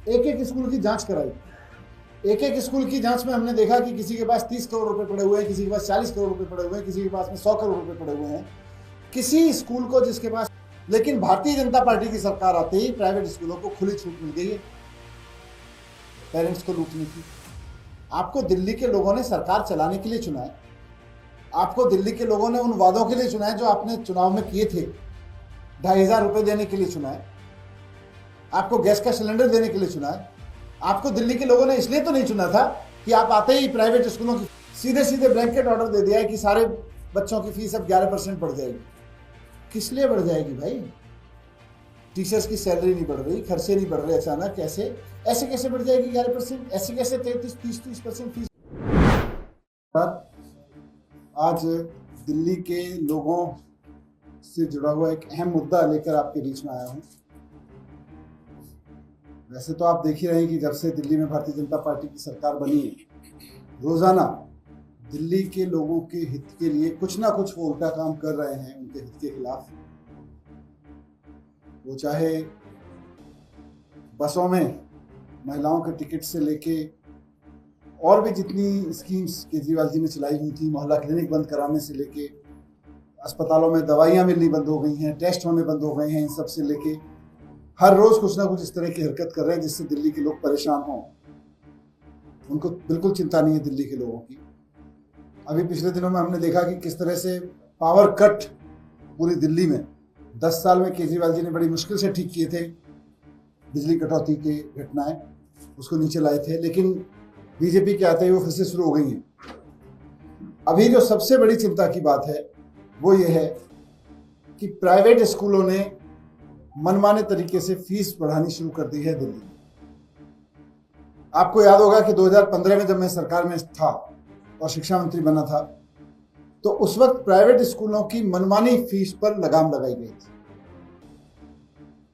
एक एक स्कूल की जांच कराई। एक एक स्कूल की जांच में हमने देखा कि किसी के पास 30 करोड़ रुपए पड़े हुए हैं, किसी के पास 40 करोड़ रुपए पड़े हुए हैं, किसी के पास में 100 करोड़ रुपए पड़े हुए हैं। किसी स्कूल को जिसके पास, लेकिन भारतीय जनता पार्टी की सरकार आते ही प्राइवेट स्कूलों को खुली छूट मिल गई है पेरेंट्स को लूटने की। आपको दिल्ली के लोगों ने सरकार चलाने के लिए चुना है। आपको दिल्ली के लोगों ने उन वादों के लिए चुना है जो आपने चुनाव में किए थे। 2,500 रुपए देने के लिए चुना है। आपको गैस का सिलेंडर देने के लिए चुना है। आपको दिल्ली के लोगों ने इसलिए तो नहीं चुना था कि आप आते ही प्राइवेट स्कूलों की सीधे सीधे ब्लैंकेट ऑर्डर दे दिया है कि सारे बच्चों की फीस अब 11% बढ़ जाएगी। किस लिए बढ़ जाएगी भाई? टीचर्स की सैलरी नहीं बढ़ रही, खर्चे नहीं बढ़ रहे अचानक, ऐसे कैसे बढ़ जाएगी 11%? ऐसे कैसे 33-30% फीस? आज दिल्ली के लोगों से जुड़ा हुआ एक अहम मुद्दा लेकर आपके बीच में आया हूं। वैसे तो आप देख ही रहे हैं कि जब से दिल्ली में भारतीय जनता पार्टी की सरकार बनी है, रोजाना दिल्ली के लोगों के हित के लिए कुछ ना कुछ वो उल्टा काम कर रहे हैं उनके हित के खिलाफ। वो चाहे बसों में महिलाओं के टिकट से लेके और भी जितनी स्कीम्स केजरीवाल जी ने चलाई हुई थी, मोहल्ला क्लिनिक बंद कराने से लेके अस्पतालों में दवाइयां मिलनी बंद हो गई हैं, टेस्ट होने बंद हो गए हैं, इन सब से लेके हर रोज कुछ ना कुछ इस तरह की हरकत कर रहे हैं जिससे दिल्ली के लोग परेशान हों। उनको बिल्कुल चिंता नहीं है दिल्ली के लोगों की। अभी पिछले दिनों में हमने देखा कि किस तरह से पावर कट पूरी दिल्ली में 10 साल में केजरीवाल जी ने बड़ी मुश्किल से ठीक किए थे। बिजली कटौती की घटनाएं उसको नीचे लाए थे, लेकिन बीजेपी के आते ही वो फिर से शुरू हो गई हैं। अभी जो सबसे बड़ी चिंता की बात है वो ये है कि प्राइवेट स्कूलों ने मनमाने तरीके से फीस बढ़ानी शुरू कर दी है दिल्ली में। आपको याद होगा कि 2015 में जब मैं सरकार में था और शिक्षा मंत्री बना था, तो उस वक्त प्राइवेट स्कूलों की मनमानी फीस पर लगाम लगाई गई थी।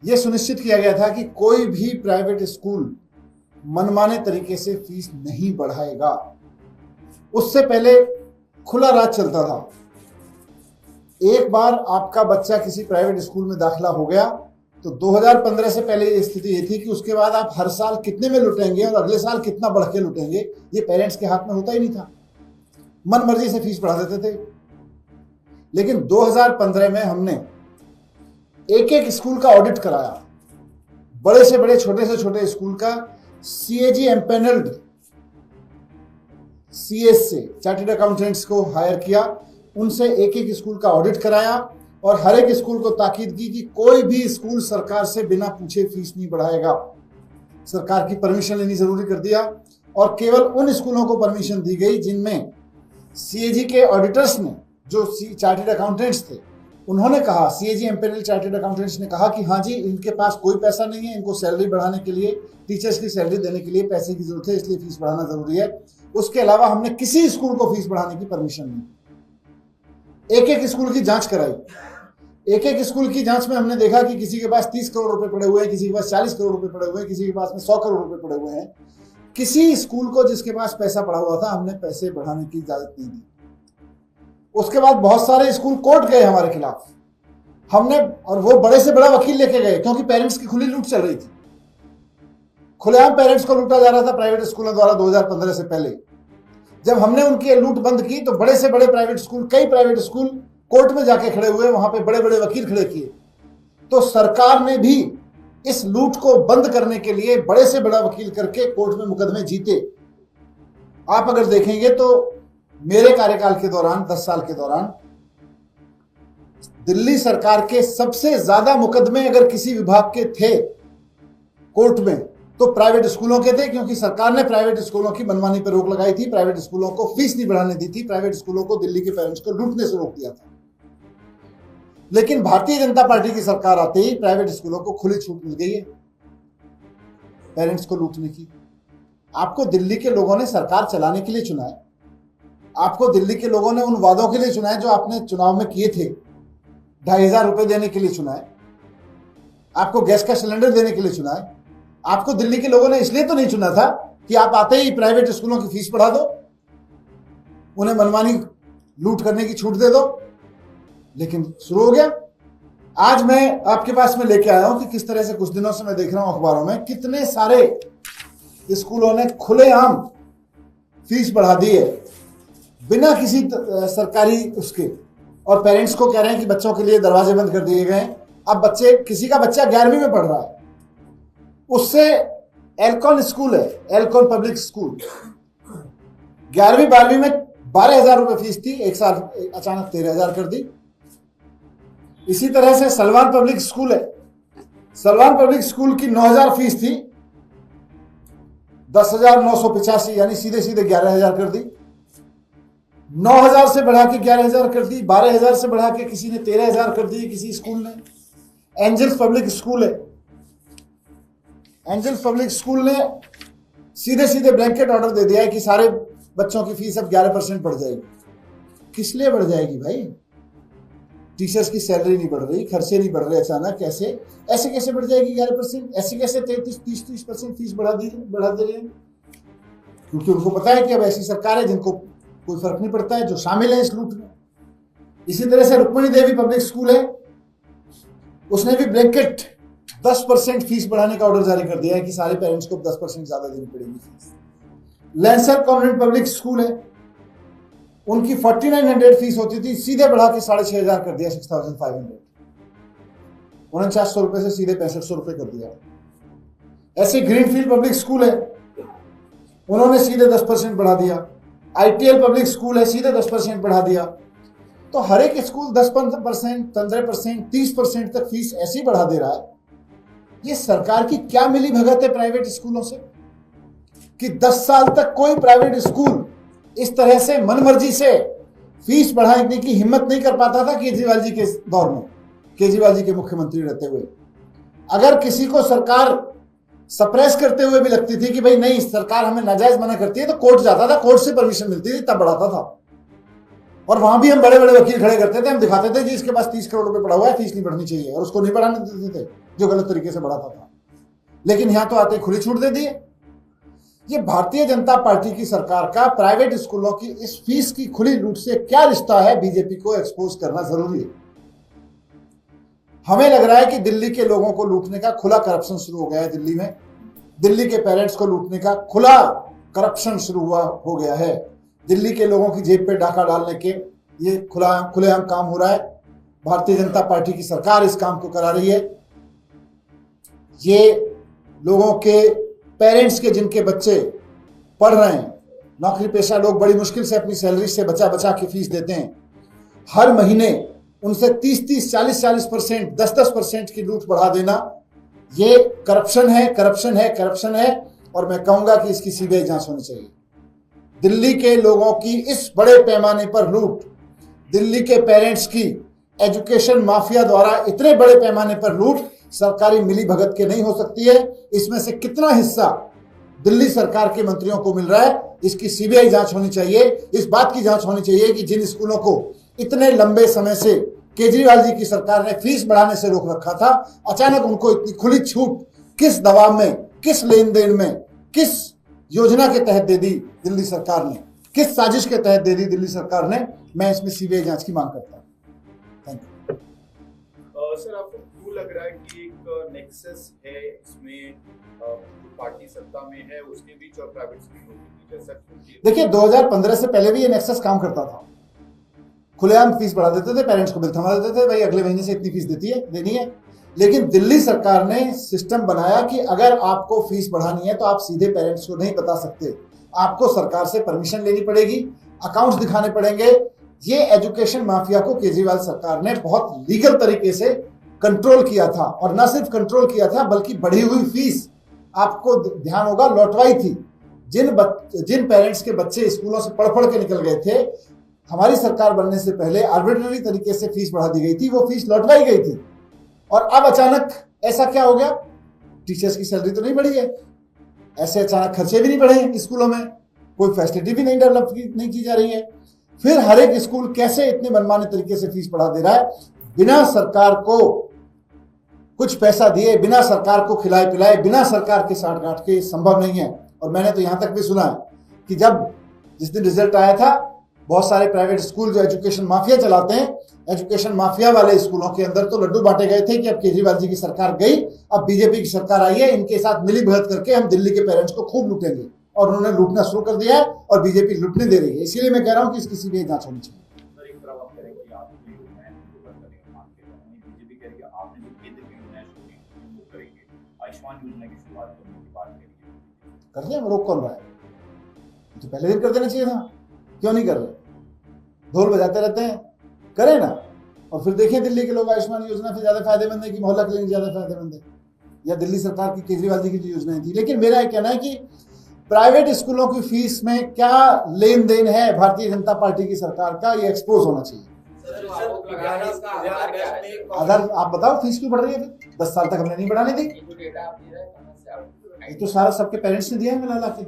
यह सुनिश्चित किया गया था कि कोई भी प्राइवेट स्कूल मनमाने तरीके से फीस नहीं बढ़ाएगा। उससे पहले खुला राज चलता था। एक बार आपका बच्चा किसी प्राइवेट स्कूल में दाखिला हो गया तो 2015 से पहले ये स्थिति ये थी कि उसके बाद आप हर साल कितने में लुटेंगे और अगले साल कितना बढ़ के लुटेंगे, ये पेरेंट्स के हाथ में होता ही नहीं था। मन मर्जी से फीस बढ़ा देते थे। लेकिन 2015 में हमने एक एक स्कूल का ऑडिट कराया, बड़े से बड़े छोटे से छोटे स्कूल का। सीएजी एम्पेनल्ड सीएस से चार्टर्ड अकाउंटेंट्स को हायर किया, उनसे एक एक स्कूल का ऑडिट कराया और हर एक स्कूल को ताकीद की कि कोई भी स्कूल सरकार से बिना पूछे फीस नहीं बढ़ाएगा। सरकार की परमिशन लेनी जरूरी कर दिया और केवल उन स्कूलों को परमिशन दी गई जिनमें सीएजी के ऑडिटर्स ने, जो चार्टर्ड अकाउंटेंट्स थे, उन्होंने कहा, सीएजी एम्पेनल चार्टर्ड अकाउंटेंट्स ने कहा कि हाँ जी, इनके पास कोई पैसा नहीं है, इनको सैलरी बढ़ाने के लिए, टीचर्स की सैलरी देने के लिए पैसे की जरूरत है, इसलिए फीस बढ़ाना जरूरी है। उसके अलावा हमने किसी स्कूल को फीस बढ़ाने की परमिशन नहीं। एक एक स्कूल की जांच कराई। एक एक स्कूल की जांच में हमने देखा कि किसी के पास 30 करोड़ रुपए पड़े हुए हैं, किसी के पास 40 करोड़ रुपए पड़े हुए हैं, किसी के पास में 100 करोड़ रुपए पड़े हुए हैं। किसी स्कूल को जिसके पास पैसा पड़ा हुआ था, हमने पैसे बढ़ाने की इजाजत नहीं दी। उसके बाद बहुत सारे स्कूल कोर्ट गए हमारे खिलाफ। हमने, और वो बड़े से बड़ा वकील लेके गए, क्योंकि पेरेंट्स की खुली लूट चल रही थी। खुलेआम पेरेंट्स को लूटा जा रहा था प्राइवेट स्कूलों द्वारा 2015 से पहले। जब हमने उनकी लूट बंद की तो बड़े से बड़े प्राइवेट स्कूल, कई प्राइवेट स्कूल कोर्ट में जाके खड़े हुए, वहां पे बड़े बड़े वकील खड़े किए। तो सरकार ने भी इस लूट को बंद करने के लिए बड़े से बड़ा वकील करके कोर्ट में मुकदमे जीते। आप अगर देखेंगे तो मेरे कार्यकाल के दौरान, 10 साल के दौरान, दिल्ली सरकार के सबसे ज्यादा मुकदमे अगर किसी विभाग के थे कोर्ट में तो प्राइवेट स्कूलों के थे, क्योंकि सरकार ने प्राइवेट स्कूलों की मनमानी पर रोक लगाई थी, प्राइवेट स्कूलों को फीस नहीं बढ़ाने दी थी, प्राइवेट स्कूलों को दिल्ली के पेरेंट्स को लूटने से रोक दिया था। लेकिन भारतीय जनता पार्टी की सरकार आते ही प्राइवेट स्कूलों को खुली छूट मिल गई है पेरेंट्स को लूटने की। आपको दिल्ली के लोगों ने सरकार चलाने के लिए चुना है। आपको दिल्ली के लोगों ने उन वादों के लिए चुना है जो आपने चुनाव में किए थे। 2,500 रुपए देने के लिए चुना है। आपको गैस का सिलेंडर देने के लिए चुना है। आपको दिल्ली के लोगों ने इसलिए तो नहीं चुना था कि आप आते ही प्राइवेट स्कूलों की फीस बढ़ा दो, उन्हें मनमानी लूट करने की छूट दे दो। लेकिन शुरू हो गया। आज मैं आपके पास में लेके आया हूं कि किस तरह से कुछ दिनों से मैं देख रहा हूं अखबारों में कितने सारे स्कूलों ने खुलेआम फीस बढ़ा दी है बिना किसी सरकारी उसके, और पेरेंट्स को कह रहे हैं कि बच्चों के लिए दरवाजे बंद कर दिए गए हैं। अब किसी का बच्चा 11वीं में पढ़ रहा है, उससे एल्कॉन स्कूल है, एल्कॉन पब्लिक स्कूल, 11वीं 12वीं में 12,000 रुपए फीस थी, एक साल अचानक 13,000 कर दी। इसी तरह से सलमान पब्लिक स्कूल है, सलमान पब्लिक स्कूल की 9,000 फीस थी, 10,985 यानी सीधे सीधे 11,000 कर दी। 9,000 से बढ़ा के 11,000 कर दी, 12,000 से बढ़ा के किसी ने 13,000 कर दी किसी स्कूल ने। एंजल्स पब्लिक स्कूल है, एंजल्स पब्लिक स्कूल ने सीधे सीधे ब्लैंकेट ऑर्डर दे दिया है कि सारे बच्चों की फीस अब 11% बढ़ जाएगी। किस लिए बढ़ जाएगी भाई? टीचर्स की सैलरी नहीं बढ़ रही, खर्चे नहीं बढ़ रहे अचानक, ऐसे कैसे बढ़ जाएगी 11%? ऐसे कैसे 33-30% फीस बढ़ा दे रहे हैं? क्योंकि उनको पता है कि अब ऐसी सरकार है जिनको कोई फर्क नहीं पड़ता है, जो शामिल है इस लूट में। इसी तरह से रुक्मिणी देवी पब्लिक स्कूल है, उसने भी ब्लैंकेट 10% फीस बढ़ाने का ऑर्डर जारी कर दिया है कि सारे पेरेंट्स को 10% ज्यादा देनी पड़ेगी fees. Lancer convent public school है, उनकी 4,900 फीस होती थी, सीधे बढ़ा के 6,500 कर दिया, 6,500, 4900 रुपए से सीधे 6500 रुपए कर दिया। ऐसे ग्रीनफील्ड पब्लिक स्कूल है, उन्होंने सीधे 10% बढ़ा दिया। ITL पब्लिक स्कूल है, सीधे 10% बढ़ा दिया। तो हर एक स्कूल 10%, 15%, 30% तक फीस ऐसी बढ़ा दे रहा है। ये सरकार की क्या मिली भगत है प्राइवेट स्कूलों से कि 10 साल तक कोई प्राइवेट स्कूल इस तरह से मनमर्जी से फीस बढ़ाने की हिम्मत नहीं कर पाता था केजरीवाल जी के दौर में, केजरीवाल जी के मुख्यमंत्री रहते हुए। अगर किसी को सरकार सप्रेस करते हुए भी लगती थी कि भाई नहीं सरकार हमें नाजायज मना करती है, तो कोर्ट जाता था, कोर्ट से परमिशन मिलती थी, तब बढ़ाता था। और वहां भी हम बड़े बड़े वकील खड़े करते थे, हम दिखाते थे जी इसके पास 30 करोड़ रुपए पड़ा हुआ है, फीस नहीं बढ़नी चाहिए, और उसको नहीं बढ़ाने देते थे जो गलत तरीके से बढ़ाता था। लेकिन यहां तो आते खुली छूट दे दिए। ये भारतीय जनता पार्टी की सरकार का प्राइवेट स्कूलों की इस फीस की खुली लूट से क्या रिश्ता है, बीजेपी को एक्सपोज करना जरूरी है। हमें लग रहा है कि दिल्ली के लोगों को लूटने का खुला करप्शन शुरू हो गया है। दिल्ली में दिल्ली के पेरेंट्स को लूटने का खुला करप्शन शुरू हो गया है। दिल्ली के लोगों की जेब पे डाका डालने के ये खुलेआम काम हो रहा है। भारतीय जनता पार्टी की सरकार इस काम को करा रही है। ये लोगों के पेरेंट्स के जिनके बच्चे पढ़ रहे हैं, नौकरी पेशा लोग बड़ी मुश्किल से अपनी सैलरी से बचा बचा के फीस देते हैं, हर महीने उनसे 30-30, 40-40%, 10-10% की लूट बढ़ा देना, ये करप्शन है, करप्शन है, करप्शन है। और मैं कहूंगा कि इसकी सीबीआई जांच होनी चाहिए। दिल्ली के लोगों की इस बड़े पैमाने पर लूट, दिल्ली के पेरेंट्स की एजुकेशन माफिया द्वारा इतने बड़े पैमाने पर लूट सरकारी मिली भगत के नहीं हो सकती है। इसमें से कितना हिस्सा दिल्ली सरकार के मंत्रियों को मिल रहा है, इसकी सीबीआई जांच होनी चाहिए। इस बात की जांच होनी चाहिए कि जिन स्कूलों को इतने लंबे समय से केजरीवाल जी की सरकार ने फीस बढ़ाने से रोक रखा था, अचानक उनको इतनी खुली छूट किस दबाव में, किस लेन देन में, किस योजना के तहत दे दी दिल्ली सरकार ने, किस साजिश के तहत दे दी दिल्ली सरकार ने। मैं इसमें सीबीआई जांच की मांग करता हूं। Thank you. सर, आपको क्यों लग रहा है कि एक नेक्सस है इसमें, पार्टी सत्ता में है उसके बीच और प्राइवेट स्कूलों के बीच? ऐसा देखिए, 2015 से पहले भी ये नेक्सस काम करता था। खुलेआम फीस बढ़ा देते थे, पेरेंट्स को बिल थमा देते थे, भाई अगले महीने से इतनी फीस देनी है। लेकिन दिल्ली सरकार ने सिस्टम बनाया कि अगर आपको फीस बढ़ानी है तो आप सीधे पेरेंट्स को नहीं बता सकते, आपको सरकार से परमिशन लेनी पड़ेगी, अकाउंट्स दिखाने पड़ेंगे। ये एजुकेशन माफिया को केजरीवाल सरकार ने बहुत लीगल तरीके से कंट्रोल किया था, और न सिर्फ कंट्रोल किया था बल्कि बढ़ी हुई फीस, आपको ध्यान होगा, लौटवाई थी। जिन पेरेंट्स के बच्चे स्कूलों से पढ़ के निकल गए थे, हमारी सरकार बनने से पहले आर्बिट्ररी तरीके से फीस बढ़ा दी गई थी, वो फीस लौटवाई गई थी। और अब अचानक ऐसा क्या हो गया? टीचर्स की सैलरी तो नहीं बढ़ी है, ऐसे अचानक खर्चे भी नहीं बढ़े हैं स्कूलों में, कोई फैसिलिटी भी नहीं डेवलप नहीं की जा रही है। फिर हर एक स्कूल कैसे इतने मनमाने तरीके से फीस बढ़ा दे रहा है, बिना सरकार को कुछ पैसा दिए, बिना सरकार को खिलाए पिलाए, बिना सरकार के साठ गांठ के संभव नहीं है। और मैंने तो यहां तक भी सुना है कि जिस दिन रिजल्ट आया था, बहुत सारे प्राइवेट स्कूल जो एजुकेशन माफिया चलाते हैं, एजुकेशन माफिया वाले स्कूलों के अंदर तो लड्डू बांटे गए थे कि अब केजरीवाल जी की सरकार गई, अब बीजेपी की सरकार आई है, इनके साथ मिली भगत करके हम दिल्ली के पेरेंट्स को खूब लूटेंगे, और उन्होंने लूटना शुरू कर दिया है और बीजेपी लूटने दे रही है। इसीलिए मैं कह रहा हूं कि इसकी सीबीआई जांच होनी चाहिए। सर, एक तरफ आप कह रहे हैं कि आप जो योजनाएं शुरू करेंगे, मांग के वहीं बीजेपी कह रही है आपने जो केंद्र की योजनाएं शुरू की वो करेंगे, आयुष्मान योजना की शुरुआत करने की बात करेंगे। कर रहे हैं, रोक कौन रहा है? तो पहले दिन कर देना चाहिए था, क्यों नहीं कर रहे? ढोल बजाते रहते हैं, करें ना। और फिर देखें दिल्ली के लोग आयुष्मान योजना से ज्यादा फायदेमंद है कि मोहल्ला क्लिनिक ज्यादा फायदेमंद है, या दिल्ली सरकार की केजरीवाल जी की जो योजनाएं थी। लेकिन मेरा यह कहना है कि प्राइवेट स्कूलों की फीस में क्या लेन देन है भारतीय जनता पार्टी की सरकार का, ये एक्सपोज होना चाहिए। अगर आप बताओ फीस क्यों बढ़ रही है? फिर 10 साल तक हमने नहीं बढ़ाने दी। ये तो सारा सबके पेरेंट्स ने दिया है मिला ला के।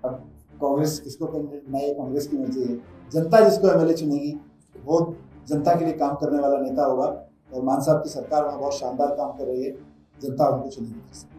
अब कांग्रेस किसको नए कांग्रेस की मर्जी है, जनता जिसको एमएलए चुनेगी वो जनता के लिए काम करने वाला नेता होगा, और मान साहब की सरकार वहाँ बहुत शानदार काम कर रही है, जनता उनको चुनेगी।